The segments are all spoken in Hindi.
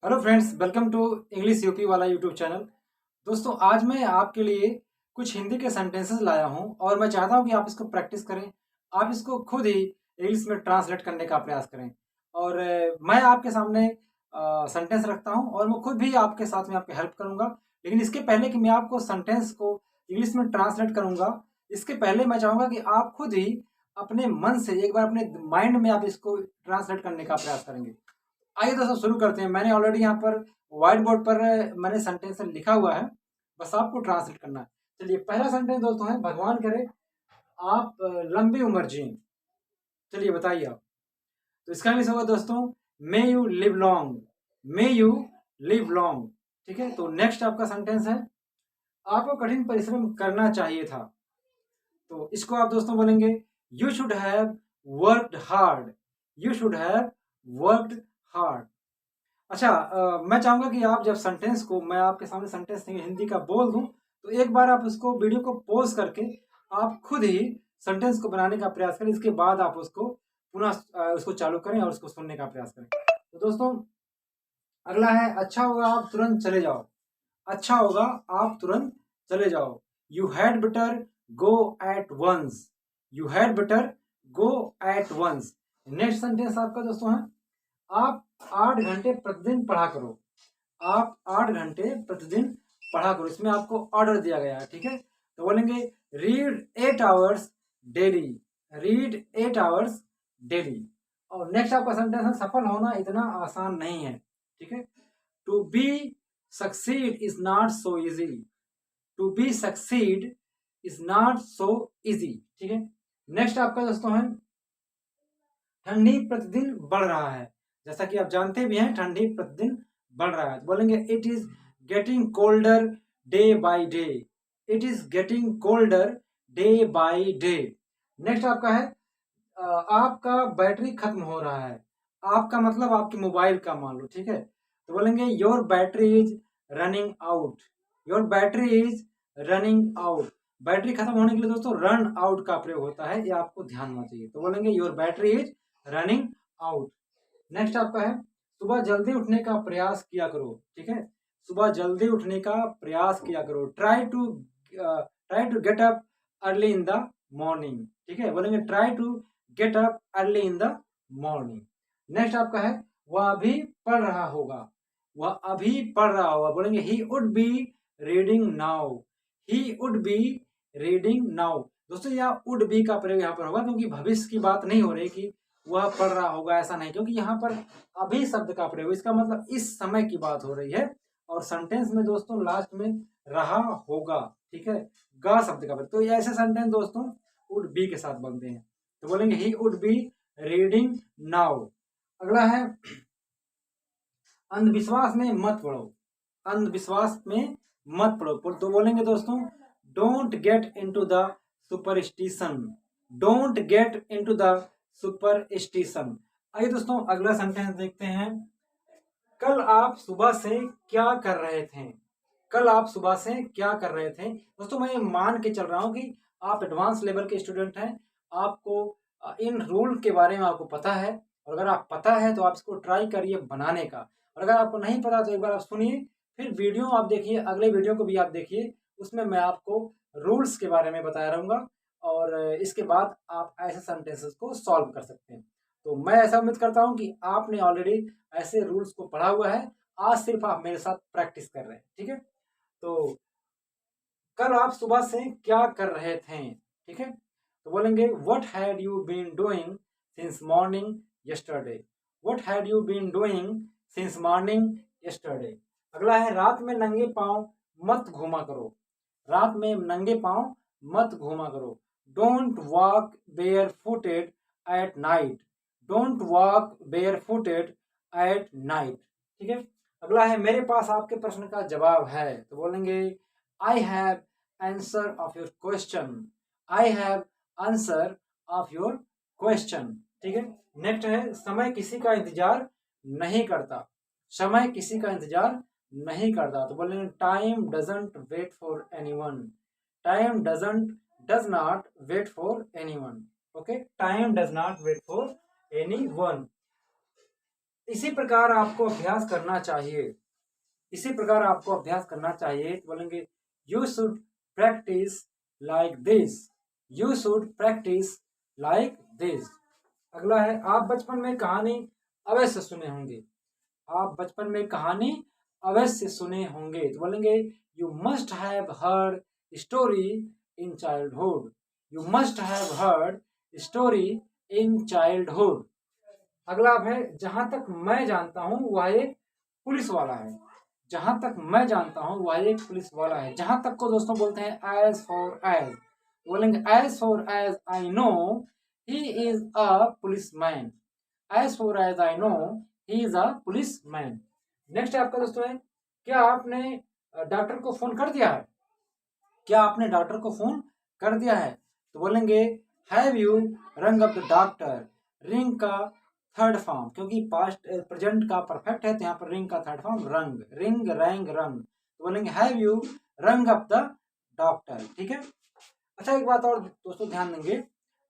Hello friends, welcome to English UP वाला यूट्यूब चैनल। दोस्तों, आज मैं आपके लिए कुछ हिंदी के सेंटेंसेस लाया हूं और मैं चाहता हूं कि आप इसको प्रैक्टिस करें। आप इसको खुद ही इंग्लिश में ट्रांसलेट करने का प्रयास करें। और मैं आपके सामने सेंटेंस रखता हूं और मैं खुद भी आपके साथ में आपकी हेल्प करूंगा। लेकिन इसके पहले कि मैं आपको सेंटेंस को इंग्लिश में ट्रांसलेट करूंगा, इसके पहले मैं चाहूंगा कि आप खुद ही अपने मन से एक बार अपने माइंड में आप इसको ट्रांसलेट करने का प्रयास करेंगे। आइए दोस्तों, शुरू करते हैं। मैंने ऑलरेडी यहाँ पर व्हाइट बोर्ड पर मैंने सेंटेंस लिखा हुआ है, बस आपको ट्रांसलेट करना है। चलिए, पहला सेंटेंस दोस्तों है, भगवान करे आप लंबी उम्र जिए। चलिए बताइए आप। तो इसका इंग्लिश होगा दोस्तों, may you live long. May you live long. ठीक है, तो नेक्स्ट आपका सेंटेंस है, आपको कठिन परिश्रम करना चाहिए था। तो इसको आप दोस्तों बोलेंगे, you should have worked hard. You should have worked hard. अच्छा, मैं चाहूंगा कि आप जब सेंटेंस को मैं आपके सामने सेंटेंस हिंदी का बोल दूं, तो एक बार आप उसको वीडियो को पॉज करके आप खुद ही सेंटेंस को बनाने का प्रयास करें। इसके बाद आप उसको पुनः उसको चालू करें और उसको सुनने का प्रयास करें। तो दोस्तों, अगला है, अच्छा होगा आप तुरंत चले जाओ। अच्छा होगा आप तुरंत चले जाओ। You had better go at once. You had better go at once. Next sentence आपका दोस्तों है, आप 8 घंटे प्रतिदिन पढ़ा करो। आप 8 घंटे प्रतिदिन पढ़ा करो। इसमें आपको ऑर्डर दिया गया है, ठीक है। तो बोलेंगे, read 8 hours daily. Read 8 hours daily. और नेक्स्ट आपका सेंटेंस है, सफल होना इतना आसान नहीं है। ठीक है, to be succeed is not so easy. To be succeed is not so easy. ठीक है, नेक्स्ट आपका दोस्तों है, ठंडी प्रतिदिन बढ़ रहा है। जैसा कि आप जानते भी हैं, ठंडी प्रतिदिन बढ़ रहा है। तो बोलेंगे, it is getting colder day by day. It is getting colder day by day. Next आपका है, आपका बैटरी खत्म हो रहा है। आपका मतलब आपके मोबाइल का मान लो, ठीक है। तो बोलेंगे, your battery is running out. Your battery is running out. Battery खत्म होने के लिए दोस्तों रन आउट का प्रयोग होता है, ये आपको ध्यान होना चाहिए। तो बोलेंगे, your battery is running out. Next आपका है, सुबह जल्दी उठने का प्रयास किया करो। ठीक है, सुबह जल्दी उठने का प्रयास किया करो। Try to get up early in the morning. ठीक है, बोलेंगे, try to get up early in the morning. Next आपका है, वह अभी पढ़ रहा होगा। वह अभी पढ़ रहा होगा। बोलेंगे, he would be reading now. He would be reading now. दोस्तों, यहाँ वुड बी का प्रयोग यहाँ पर होगा, क्योंकि भविष्य की बात नहीं हो रही कि वह पढ़ रहा होगा, ऐसा नहीं। क्योंकि यहाँ पर अभी शब्द का प्रयोग, इसका मतलब इस समय की बात हो रही है। और सेंटेंस में दोस्तों लास्ट में रहा होगा। ठीक है, गा शब्द का प्रयोग। तो ये ऐसे सेंटेंस दोस्तों वुड बी के साथ बनते हैं। तो बोलेंगे, he would be reading now. अगला है, अंधविश्वास में मत पड़ो। अंधविश्वास में मत पड़ो। तो बोलेंगे दोस्तों, don't get into the superstition. Don't get into the superstition. आइए दोस्तों, अगला सेंटेंस देखते हैं, कल आप सुबह से क्या कर रहे थे। कल आप सुबह से क्या कर रहे थे। दोस्तों, मैं ये मान के चल रहा हूं कि आप एडवांस लेवल के स्टूडेंट हैं। आपको इन रूल के बारे में आपको पता है। और अगर आप पता है तो आप इसको ट्राई करिए बनाने का। और अगर आपको नहीं पता तो एक बार आप सुनिए, फिर वीडियो आप देखिए, अगले वीडियो को भी आप देखिए। उसमें मैं आपको रूल्स के बारे में बताया रहूंगा और इसके बाद आप ऐसे सेंटेंसेस को सॉल्व कर सकते हैं। तो मैं ऐसा उम्मीद करता हूं कि आपने ऑलरेडी ऐसे रूल्स को पढ़ा हुआ है। आज सिर्फ आप मेरे साथ प्रैक्टिस कर रहे हैं। ठीक है, तो कल आप सुबह से क्या कर रहे थे। ठीक है, तो बोलेंगे, what had you been doing since morning yesterday. What had you been doing since morning yesterday. अगला है, रात में नंगे पांव मत घूमा करो। रात में नंगे पांव मत घूमा करो। Don't walk bare footed at night. Don't walk bare footed at night. ठीक है, अगला है, मेरे पास आपके प्रश्न का जवाब है। तो बोलेंगे, I have answer of your question. I have answer of your question. ठीक है, नेक्स्ट है, समय किसी का इंतजार नहीं करता। समय किसी का इंतजार नहीं करता। तो बोलेंगे, time doesn't wait for anyone. Time does not wait for anyone. Okay, time does not wait for anyone. इसी प्रकार आपको अभ्यास करना चाहिए, इसी प्रकार आपको अभ्यास करना चाहिए। तो बोलेंगे you should practice like this, you should practice like this. अगला है आप बचपन में कहानी अवश्य सुने होंगे, आप बचपन में कहानी अवश्य सुने होंगे। तो बोलेंगे you must have heard story in childhood, you must have heard story in childhood. अगला है जहां तक मैं जानता हूं वह एक पुलिस वाला है, जहां तक मैं जानता हूं वह एक पुलिस वाला है। जहां तक को दोस्तों बोलते हैं एज फॉर एज, बोलेंगे as far as I know he is a police man, as far as I know he is a police man. Next आपका दोस्तों है क्या आपने डॉक्टर को फोन कर दिया है, क्या आपने डॉक्टर को फोन कर दिया है। तो बोलेंगे हैव यू रंग अप द डॉक्टर, रिंग का थर्ड फॉर्म, क्योंकि पास्ट प्रेजेंट का परफेक्ट है तो यहाँ पर रिंग का थर्ड फॉर्म रंग, रिंग रैंग रंग। तो बोलेंगे हैव यू रंग अप द डॉक्टर, ठीक है। अच्छा एक बात और दोस्तों ध्यान देंगे,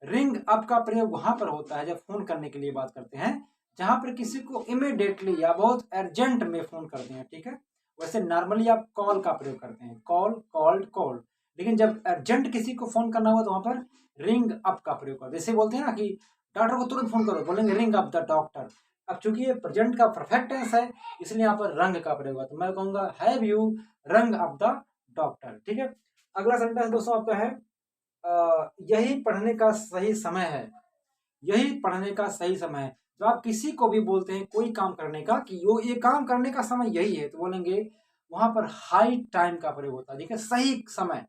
रिंग अप का प्रयोग वहां पर होता है जब फोन करने के लिए बात करते हैं, जहां पर किसी को इमीडिएटली या बहुत अर्जेंट में फोन करते हैं, ठीक है। वैसे नॉर्मली आप कॉल का प्रयोग करते हैं, कॉल, कॉल्ड, कॉल, लेकिन जब अर्जेंट किसी को फोन करना हुआ तो वहां पर रिंग अप का प्रयोग करते हैं। जैसे बोलते हैं ना कि डॉक्टर को तुरंत फोन करो, बोलेंगे रिंग अप द डॉक्टर। अब चूंकि ये प्रेजेंट का परफेक्ट टेंस है इसलिए यहाँ पर रंग का प्रयोग हुआ, तो मैं कहूंगा हैव यू रंग अप द डॉक्टर, ठीक है। अगला सेंटेंस दोस्तों आपका है यही पढ़ने का सही समय है, यही पढ़ने का सही समय है। जब आप किसी को भी बोलते हैं कोई काम करने का कि ये काम करने का समय यही है, तो बोलेंगे वहां पर हाई टाइम का प्रयोग होता है, ठीक है, सही समय।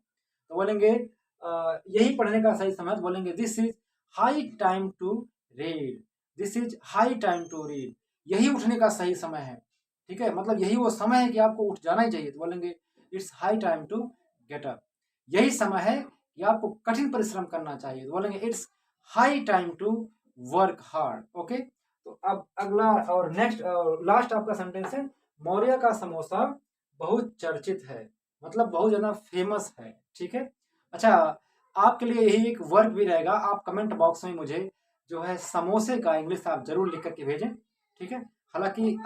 तो बोलेंगे यही पढ़ने का सही समय, तो बोलेंगे this is high time to read, this is high time to read, यही उठने का सही समय है, ठीक है, मतलब यही वो समय है कि आपको उठ जाना ही चाहिए। तो बोलेंगे it's high time to get up, यही समय है कि आपको कठिन परिश्रम करना चाहिए। तो बोलेंगे it's high time to work hard, okay. तो अब अगला और नेक्स्ट लास्ट आपका सेंटेंस है मौर्य का समोसा बहुत चर्चित है, मतलब बहुत ज्यादा फेमस है, ठीक है। अच्छा आपके लिए यही एक वर्क भी रहेगा, आप कमेंट बॉक्स में मुझे जो है समोसे का इंग्लिश आप जरूर लिख करके भेजें, ठीक है। हालांकि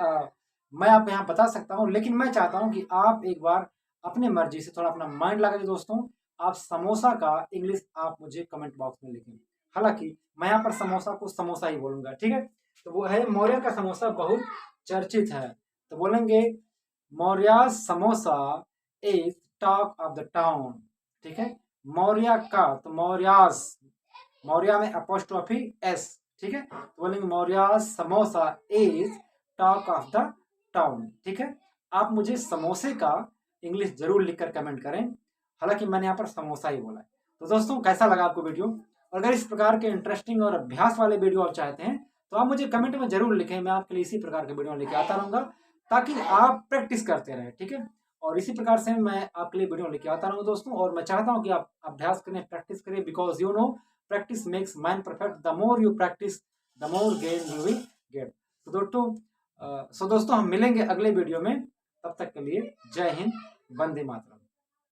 मैं आप यहाँ बता सकता हूँ, लेकिन मैं चाहता हूँ कि आप एक बार अपने मर्जी से थोड़ा अपना माइंड लगा के दोस्तों आप समोसा का इंग्लिश आप मुझे कमेंट बॉक्स में लिखें। हालांकि मैं यहाँ पर समोसा को समोसा ही बोलूंगा, ठीक है। तो वो है मौर्य का समोसा बहुत चर्चित है, तो बोलेंगे Maurya samosa is talk of the town, ठीक है। मौर्य का तो मौर्यास, मौर्य में अपोस्ट्रोफी एस, ठीक है। तो बोलेंगे Maurya samosa is talk of the town, ठीक है। आप मुझे समोसे का इंग्लिश जरूर लिखकर कमेंट करें, हालांकि मैंने यहाँ पर समोसा ही बोला है। तो दोस्तों कैसा लगा आपको वीडियो, अगर इस प्रकार के इंटरेस्टिंग और अभ्यास वाले वीडियो आप चाहते हैं तो आप मुझे कमेंट में जरूर लिखें, मैं आपके लिए इसी प्रकार के वीडियो लेके आता रहूंगा ताकि आप प्रैक्टिस करते रहें, ठीक है। और इसी प्रकार से मैं आपके लिए वीडियो लेके आता रहूंगा दोस्तों, और मैं चाहता हूं कि आप अभ्यास करें, प्रैक्टिस करें, because you know practice makes man perfect, the more you practice the more gain you will get. तो दोस्तों हम मिलेंगे अगले वीडियो में, तब तक के लिए जय हिंद, वंदे मातरम।